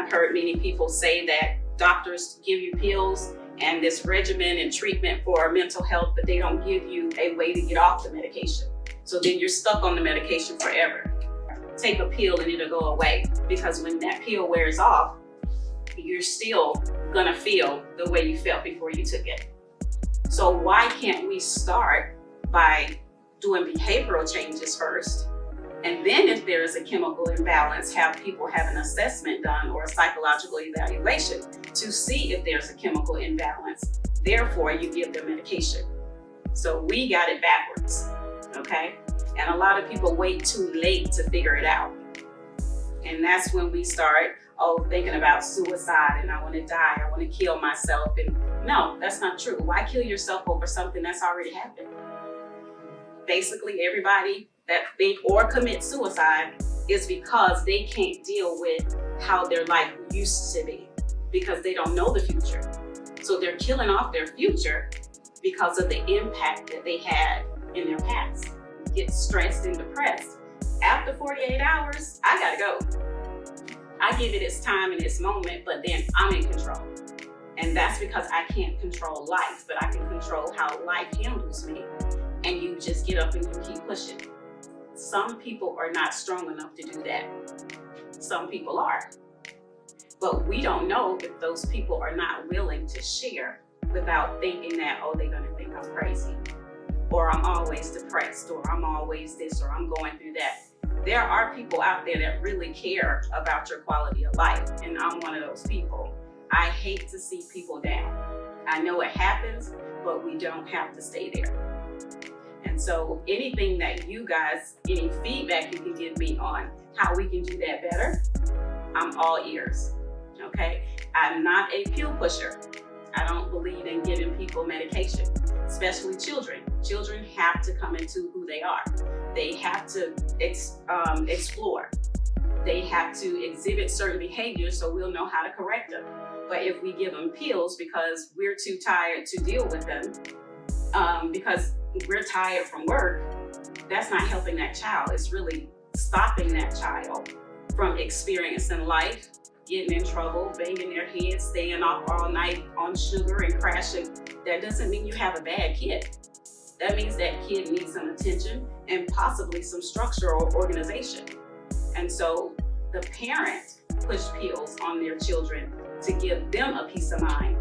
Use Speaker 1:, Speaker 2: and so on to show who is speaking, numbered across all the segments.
Speaker 1: I've heard many people say that doctors give you pills and this regimen and treatment for mental health, but they don't give you a way to get off the medication. So then you're stuck on the medication forever. Take a pill and it'll go away, because when that pill wears off, you're still gonna feel the way you felt before you took it. So why can't we start by doing behavioral changes first? And then if there is a chemical imbalance, have people have an assessment done or a psychological evaluation to see if there's a chemical imbalance. Therefore, you give them medication. So we got it backwards, okay? And a lot of people wait too late to figure it out. And that's when we start, thinking about suicide and I want to die, I want to kill myself. And no, that's not true. Why kill yourself over something that's already happened? Basically, everybody that think or commit suicide is because they can't deal with how their life used to be, because they don't know the future. So they're killing off their future because of the impact that they had in their past. Get stressed and depressed. After 48 hours, I gotta go. I give it its time and its moment, but then I'm in control. And that's because I can't control life, but I can control how life handles me. And you just get up and you keep pushing. Some people are not strong enough to do that. Some people are. But we don't know if those people are not willing to share without thinking that, they're gonna think I'm crazy, or I'm always depressed, or I'm always this, or I'm going through that. There are people out there that really care about your quality of life, and I'm one of those people. I hate to see people down. I know it happens, but we don't have to stay there. And so anything that you guys, any feedback you can give me on how we can do that better, I'm all ears, okay? I'm not a pill pusher. I don't believe in giving people medication, especially children. Children have to come into who they are. They have to explore. They have to exhibit certain behaviors so we'll know how to correct them. But if we give them pills because we're too tired to deal with them, because we're tired from work, that's not helping that child. It's really stopping that child from experiencing life, getting in trouble, banging their head, staying up all night on sugar and crashing. That doesn't mean you have a bad kid. That means that kid needs some attention and possibly some structure or organization. And so the parent pushed pills on their children to give them a peace of mind.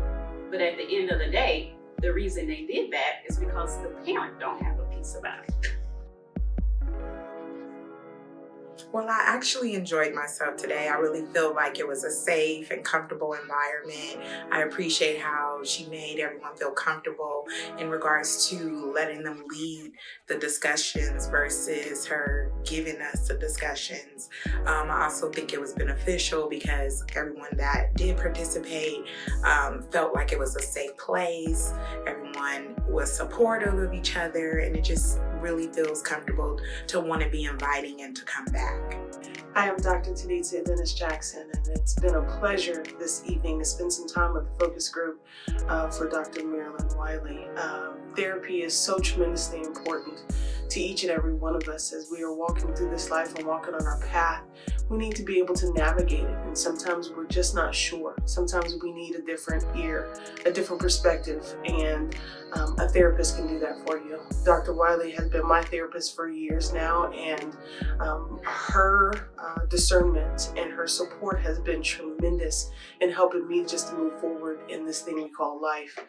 Speaker 1: But at the end of the day, the reason they did that is because the parent don't have a peace about it.
Speaker 2: Well, I actually enjoyed myself today. I really feel like it was a safe and comfortable environment. I appreciate how she made everyone feel comfortable in regards to letting them lead the discussions versus her giving us the discussions. I also think it was beneficial because everyone that did participate felt like it was a safe place. Everyone was supportive of each other, and it just really feels comfortable to want to be inviting and to come back.
Speaker 3: I am Dr. Taditza Dennis Jackson, and it's been a pleasure this evening to spend some time with the focus group for Dr. Marilyn Wiley. Therapy is so tremendously important to each and every one of us as we are walking through this life and walking on our path. We need to be able to navigate it, and sometimes we're just not sure. Sometimes we need a different ear, a different perspective, and a therapist can do that for you. Dr. Wiley has been my therapist for years now, and her discernment and her support has been tremendous in helping me just to move forward in this thing we call life.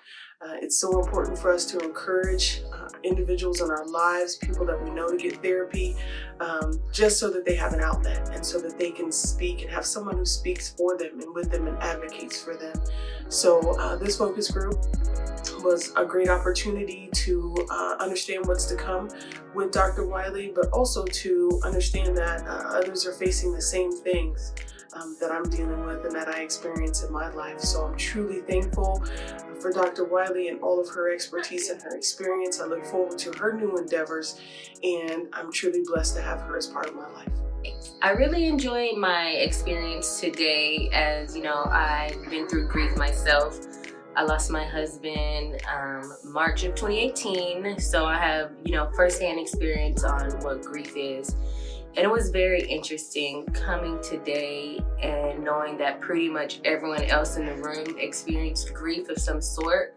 Speaker 3: It's so important for us to encourage individuals in our lives, people that we know, to get therapy, just so that they have an outlet and so that they can speak and have someone who speaks for them and with them and advocates for them. So this focus group was a great opportunity to understand what's to come with Dr. Wiley, but also to understand that others are facing the same things that I'm dealing with and that I experience in my life. So I'm truly thankful for Dr. Wiley and all of her expertise and her experience. I look forward to her new endeavors, and I'm truly blessed to have her as part of my life.
Speaker 4: I really enjoyed my experience today. As you know, I've been through grief myself. I lost my husband March of 2018, so I have, firsthand experience on what grief is. And it was very interesting coming today and knowing that pretty much everyone else in the room experienced grief of some sort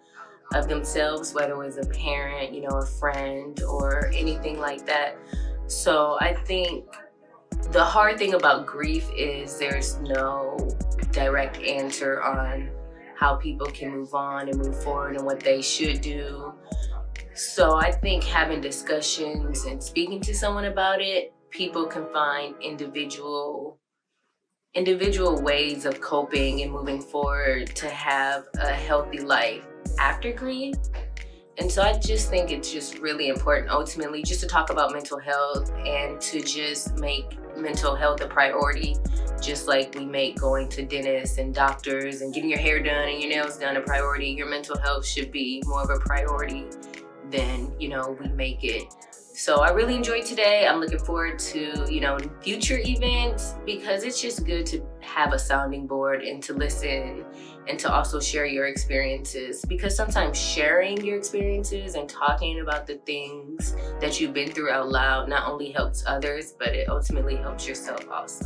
Speaker 4: of themselves, whether it was a parent, a friend, or anything like that. So I think the hard thing about grief is there's no direct answer on how people can move on and move forward and what they should do. So I think having discussions and speaking to someone about it, people can find individual ways of coping and moving forward to have a healthy life after grief. And so I just think it's just really important ultimately just to talk about mental health and to just make mental health a priority, just like we make going to dentists and doctors and getting your hair done and your nails done a priority. Your mental health should be more of a priority than, we make it. So I really enjoyed today. I'm looking forward to, future events because it's just good to have a sounding board and to listen and to also share your experiences, because sometimes sharing your experiences and talking about the things that you've been through out loud not only helps others, but it ultimately helps yourself also.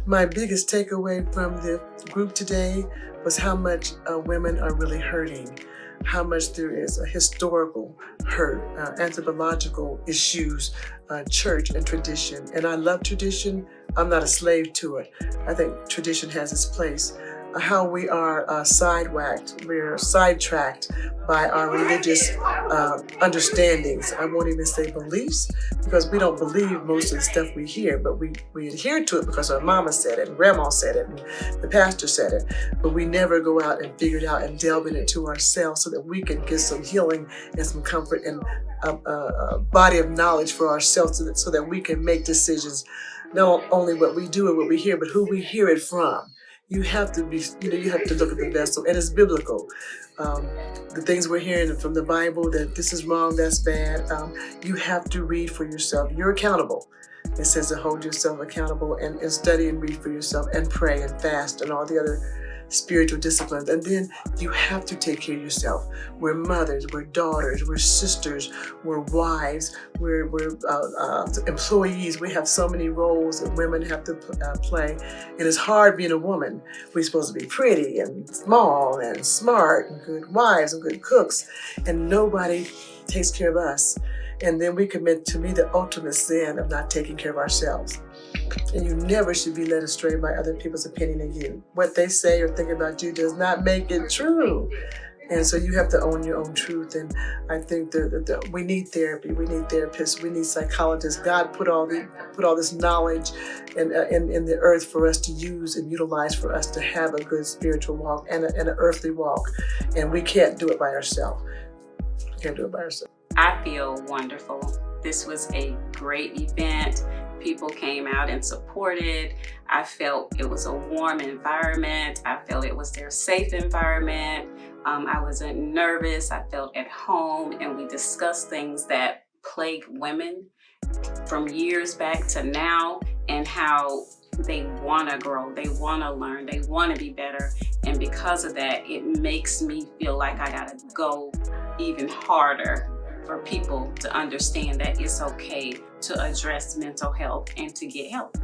Speaker 5: My biggest takeaway from the group today was how much women are really hurting, how much there is a historical hurt, anthropological issues, church and tradition. And I love tradition. I'm not a slave to it. I think tradition has its place. How we are we're sidetracked by our religious understandings. I won't even say beliefs, because we don't believe most of the stuff we hear, but we adhere to it because our mama said it and grandma said it and the pastor said it, but we never go out and figure it out and delve into ourselves so that we can get some healing and some comfort and a body of knowledge for ourselves so that we can make decisions, not only what we do and what we hear, but who we hear it from. You have to be, you have to look at the vessel, and it's biblical. The things we're hearing from the Bible, that this is wrong, that's bad, you have to read for yourself. You're accountable. It says to hold yourself accountable and study and read for yourself and pray and fast and all the other spiritual disciplines. And then you have to take care of yourself. We're mothers, we're daughters, we're sisters, we're wives, we're employees. We have so many roles that women have to play. And it's hard being a woman. We're supposed to be pretty and small and smart and good wives and good cooks, and nobody takes care of us. And then we commit, to me, the ultimate sin of not taking care of ourselves. And you never should be led astray by other people's opinion of you. What they say or think about you does not make it true. And so you have to own your own truth. And I think that we need therapy, we need therapists, we need psychologists. God put all this knowledge in the earth for us to use and utilize for us to have a good spiritual walk and an earthly walk. And we can't do it by ourselves. We can't do it by ourselves.
Speaker 1: I feel wonderful. This was a great event. People came out and supported. I felt it was a warm environment. I felt it was their safe environment. I wasn't nervous. I felt at home, and we discussed things that plague women from years back to now, and how they want to grow, they want to learn, they want to be better. And because of that, it makes me feel like I gotta go even harder for people to understand that it's okay to address mental health and to get help.